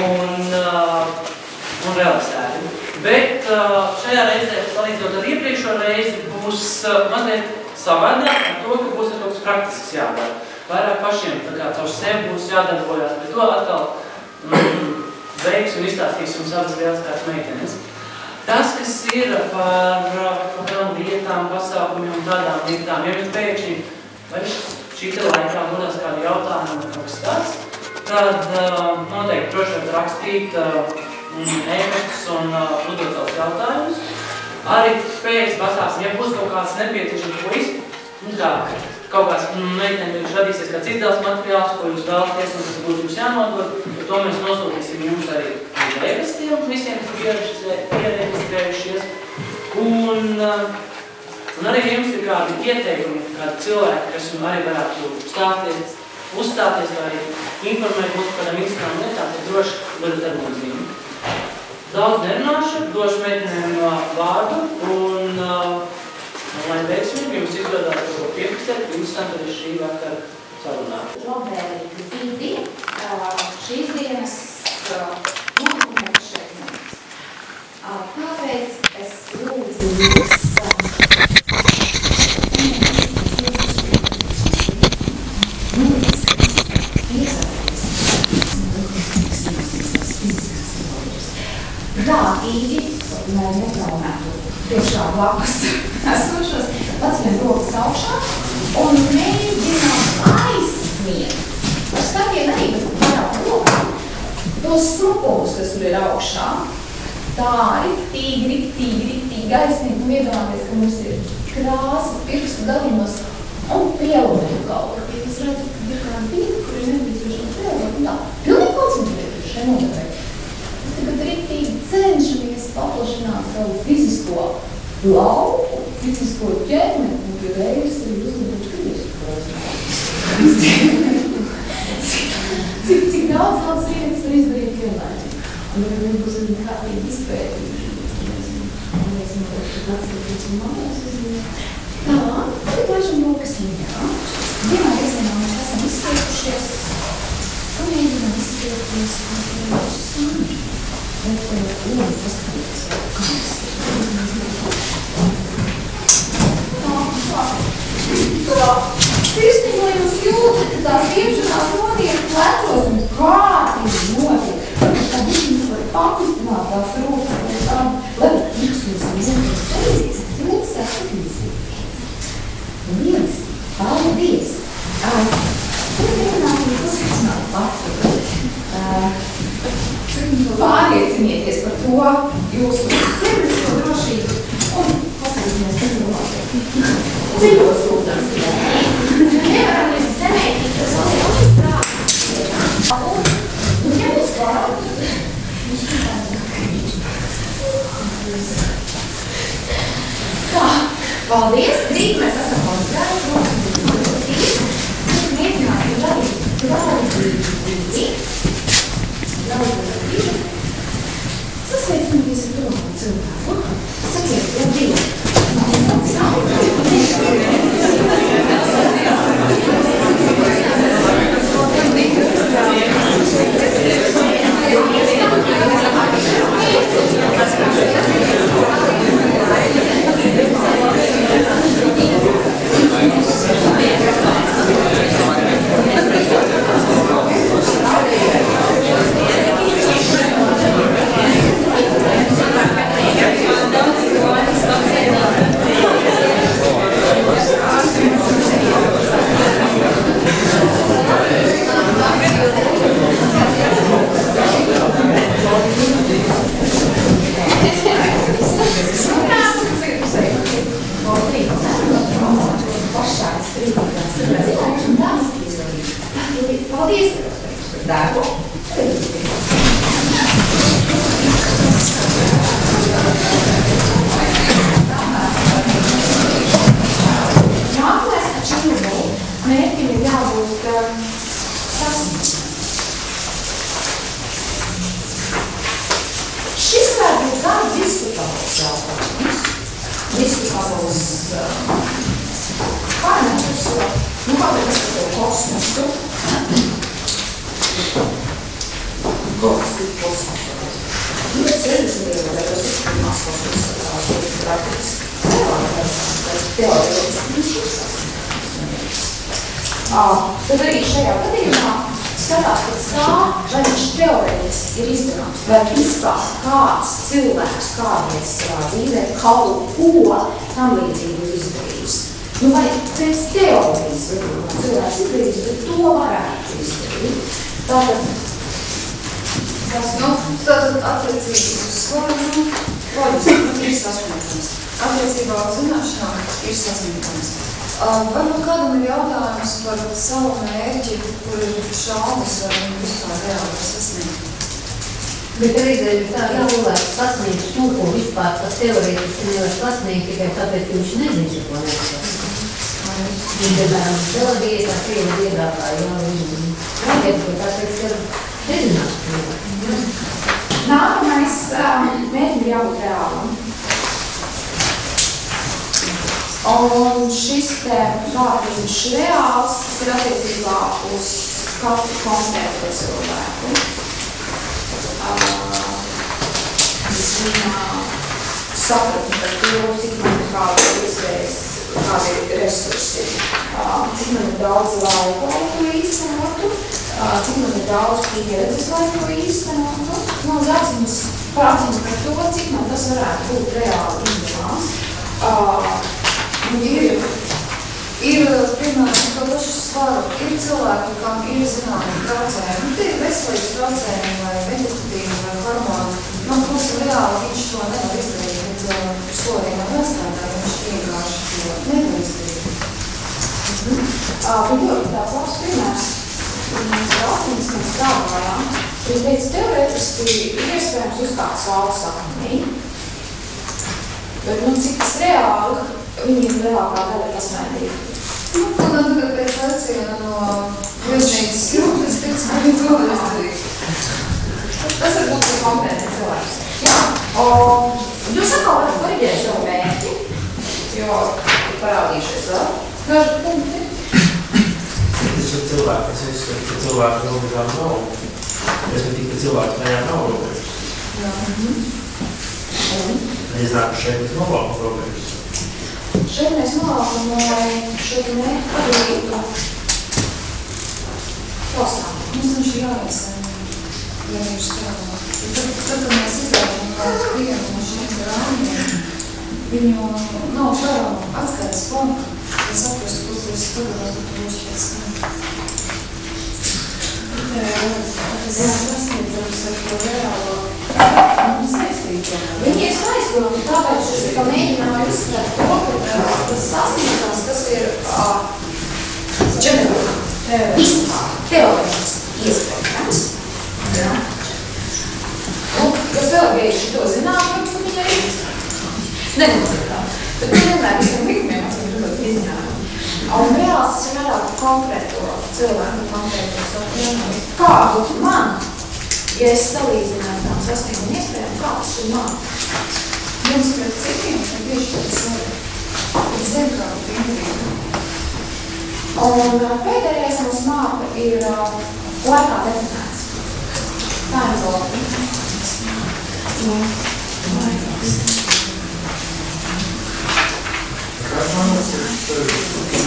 un realizēti. Bet šajā reizē, salīdzinot ar iepriekšo reizi, būs mazliet savādāk ar to, ka būs kaut kas praktisks jādara. Vairāk pašiem tā kā caur sevi būs jādarbojās, bet to atkal veiks un izstāstīsim savas lieliskās meitenes. Tas, kas ir par kādām lietām, pasākumiem un tādām lietām, ja jums pēkšņi vai šī laikā būdās kādi jautājumi vai kaut kas tāds, tad noteikti droši var rakstīt e-pastus un uzdot savus jautājumus. Arī pēc pasāksim, ja būs kaut kāds nepieciešams puisis, kaut kāds meiteni radīsies kā citās materiāls, ko jūs vēlaties, un tas būtu jums jānodod, par to mēs nosūtīsim jums arī e-pastiem visiem, kas iereģistrējušies. Un arī jums ir kādi ieteikumi, kādi cilvēki, kas jums arī varētu uzstāties vai informēt mūs par kādām interesantām lietām, tad droši varat ar mums zināt. Daudz nerunāšu, došu meitenēm vārdu un lai veiksmīgi jums izdodas to piepastēt, pirms tam arī šī vakara sarunāt. Labvēlīgi vidi šīs dienas notikumiem šeit mums. Tāpēc es lūdzu jūs prātīgi, lai netraumētu tiešā blakus esošos, paceļam rokas augšā un mēģinām aizsniegt. Ar skatiem arī vairāk roku tos strupulus, kas tur ir augšā. Tā arī tīgri aizsniegt un iedomāties, ka mums ir krāsa pirkstu dalījumos un pielūdīt kaut kur. Ja es redzu, ka ir kāda vieta, kur ir nepieciešama pielūdīt un tā. Pilnīgi koncentrēt šai nodarai. Mēs tagad rīktīgi cenšamies paplašināt savu fizisko lauku, fizisko ķermeni, un pie reiz arī uzlabot cik daudz vietas var izdarīt vienlaicīgi. Un ja mēs būs arī kārtīgi izpētījuši, mēs noteikti atskatīts un mājās uzzināt. Tā, tad laižam rokas viņā. Vienā reizēnā mēs esam izspēkušies, un mēģinām izspēties sami. Bet lūdzu paskatīties, kā mēs Tā, sirsnīgi, lai jūs jūtat, ka tās iepšanās notiek plecos un kārtīgi notiek. Tā bišķiņas var pakustināt tās rokas, lai pirkstos izņemties reizies, cilvēks saskatīsies. Lieliski, paldies! Tad mēģināsim paskatināt pati. Pārliecinieties par to jūsu ķermenisko drošību un paskatīsimies pēc Ceļos lūdams. Nevaram jūs zemētīt, kas vēl ir uzprāt. Un ja būs klāt, tā, paldies. Rīt mēs esam koncentrējuši. Mēģināsim darīt draudīgi. Sasveicināties ar to cilvēku. Sakiet, labdien. Paldies! Darbu! Nākamais atšķirību mērķim ir jābūt sasniegts. Šis varētu būt kāds diskutabls jautājums. Diskutabls pārnēļus, kāpēc es par to kosmosu. kosmosīt kosmosīt. Bet 60. gados pirmās kosmosīt praktiski teorētiski. Tad arī šajā gadījumā skatās pēc tā, vai viņš teorētiski ir izdarāms, vai vispār kāds cilvēks kādreiz savā dzīvē kaut ko tam līdzīgu izdarījis. Nu, vai pēc teorijas varbūt cilvēks izdarījis, bet to varētu izdarīt. Tātad attiecīgi uz skolu, loģiski ir sasniegtams. Attiecībā uz zināšanām ir sasniegtams. Varbūt kādam ir jautājums par savu mērķi, kur ir šaubas, vai viņi vispār reāli var sasniegt. Bet reizē ir tā, ka cilvēks sasniedz to, ko vispār tas teorētiski nevar sasniegt, tikai tāpēc, ka viņš nezina, ko nevar sasniegt. Piemēram, televīzijā, krievu dziedātāji, tāpēc, ka nezinās, ko nevar. Nākamais mērķim jābūt reālam. Un šis te vārds reāls, tas ir attiecībā uz katru konkrētu cilvēku. Viņa sapratni par to, cik man ir kādas iespējas, kādi resursi, cik man ir daudz laika, lai to īstenotu, cik man ir daudz pieredzes, lai to īstenotu. Nav jāatzīmes prātījums par to, cik man tas varētu būt reāli izdevās. Ir piemēram, to pašu svaru, ir cilvēki, kam ir zināmi traucējumi, tie ir veselības traucējumi vai meditatīvi vai hormoni. Man būs reāli, viņš to nevar izdarīt, bet solījumā nestrādā, viņš vienkārši to nevar izdarīt. Bet ļoti tāds labs piemērs. Mēs valstības mēs strādājām, viņš teica, teorētiski ir iespējams uzkāpt valsts akmenī, bet cik tas reāli, viņiem lielākā daļa pasmēdīja. Tagad pēc leciena no viesnīcas jūtas, tiks, ka viņi to var izdarīt. Tas var būt konkrēti cilvēks. Jā, jūs atkal varat koriģēt savu mērķi, jo ir parādījušies vēl daži punkti. Tas ir cilvēki, es izskatu, ka cilvēki robežām nav. Es ne tik, ka cilvēki tajā nav robežas. Neiznāk, ka šeit mēs novākam robežas. Šeit mēs novākam, lai šeit nepadarītu postāvu. Mums viņš ir jāiesēm, ja viņš strādā. Tad mēs izrādām kādu vienu no šiem rāmiem, viņu nav šādā atskaitas punktu, lai saprast, kur tas tagad būs pēc tam. Tas sasniedzams ar to reālo saistību. Viņi ir saistīti, tāpēc es tikai mēģināju izskatīt to, ka tas sasniedzams, tas ir vispār teorētiski iespējams. Kas vēl grieži to zināt, varbūt viņi arī nenocirkāt. Bet vienmēr visiem likumiem esam gribot izzināt. Un reāls tas ir vairāk konkrēto cilvēku, konkrēto sapratu. Kā būtu man, ja es salīdzinātu tām sasniegumu iespējām, kā tas ir man? Jums pret citiem ir tieši pēc sevi. Es zinu, kā būtu individu. Un pēdējais mums māka ir laikā definēts. Tā ir zolta.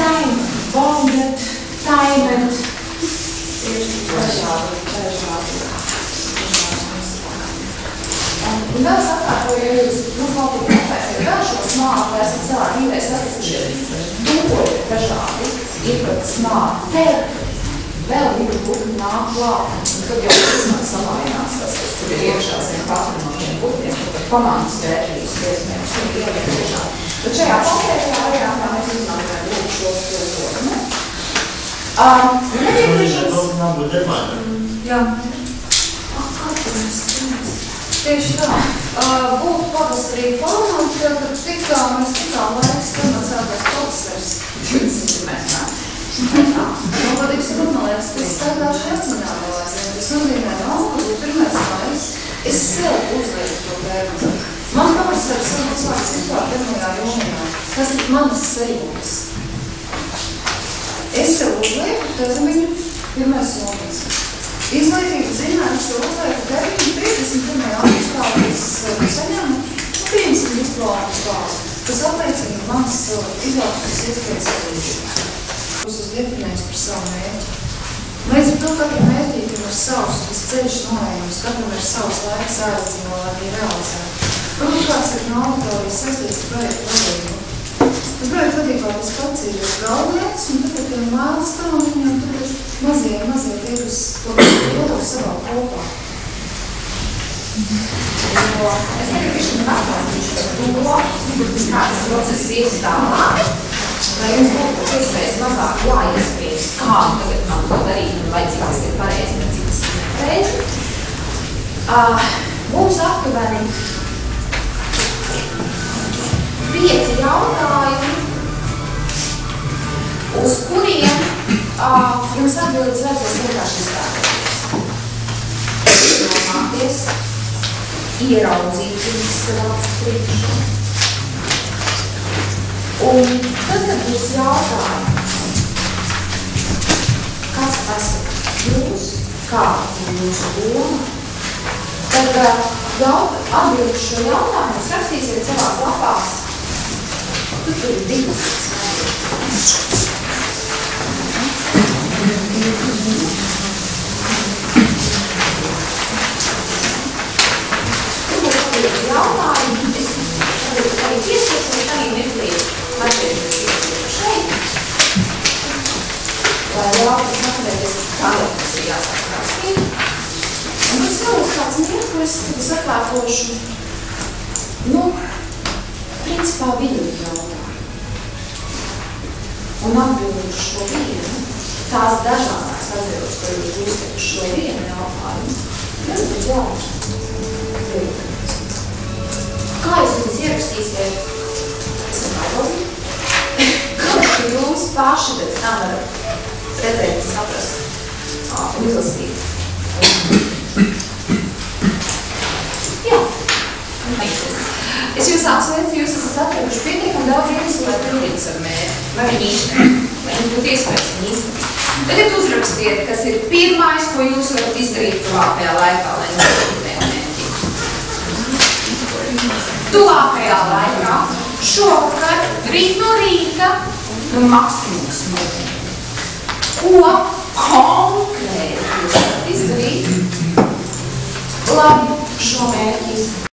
Time, bounded, timed ir dažādi. Un vēl sakārtoju, ja jūs, kaut kā nepēciet vēl šo smārtu, vai esat savā dzīvē sastikušies, tūkoļi dažādi, ir pat smārtu terapija, vēl divi būtu nāk klāt, un tad jau vismaz samājinās tas, kas tur ir iekšā zem katru no šiem būtiem, tad komandas vērtības iespējams, tur ir iekšā. Bet šajā konkrētajā variantā mēs izmantojam lūk šo formu. Nav būt deadline. Jā. Tieši tā. Būtu pavasarī plānā, kad mēs tikām laiks, kad sākās pavasaris 20. metrā. Man patīk runālēs, tas stāgāšu atcinālēs. Tas nozīmē nav, ka pirmais laiks es sev uzlieku to bērnu. Man pavasaris varbūt sāks vispār 1. jūnijā. Tas ir manas sajūtas. Es sev uzlieku termiņu 1. jūnijas. Izglītības zināšanas cilvēku 9.51. augustā es saņemu pieņemsim diplomas balvu, kas apliecina manas izaugsmes iespējas sabiedrībā. Uz definēs par savu mērķi. Līdz ar to katram mērķītim ir savs ceļš norējums, katram ir savs laiks ārzīmē, lai viņi realizētu. Varbūt kāds ir no auditorijas saistīts ar projektu vadību. Projektu vadībā tas pats ir galvenais, un tad ar tiem milestone viņam tur ir mazie tie, kas to savā kopā. Es negribu višķi pastāstīšu par to, kāds process ies tālāk, lai jums būtu pēc iespējas mazāk jāiespējas, kā tagad man to darīt, un vai cik tas ir pareizi, vai cik tas ir nepareizi. Mums aptuveni 5 jautājumi, uz kuriem jums atbildes vajadzēs vienkārši iztēloties. Domāties, ieraudzīt viņas savās priekšā. Un tad, kad būs jautājums, kas esat jūs, kāda ir jūsu doma, tad atbildi šo jautājumu jūs rakstīsiet savās lapās. Tur ir 2. Jautājumi, es arī ieskatšu, un arī meklēju materiālus šeit, lai ļautas atcerēties, kādēļ tas ir jāsāk rakstīt. Un tas jau ir kāds mirklis, kad es atkārtošu, principā vienu jautājumu. Un atbildu uz šo vienu, tās dažādās atbildes, ko jūs uzskat uz šo vienu jautājumu, tas ir jautājums. Kā jūs viņas ierakstīsiet? Es nebaidolu. Kā jūs paši pēc tam varat redzēt, saprast un izlasīt? Jā. Es jūs apsveicu, jūs esat atraduši pietiekami daudz iemeslu, lai pildītu savu mērķi. Vai viņi īstenībā? Vai viņi būtu iespējas viņi īstenībā? Tagad uzrakstiet, kas ir pirmais, ko jūs varat izdarīt tuvākajā laikā, lai nopildītu mērķi. Tuvākajā laikā, šovakar, rīt no rīta, maksimums notiek. Ko konkrēti jūs varat izdarīt, lai šo mērķi izdarīt?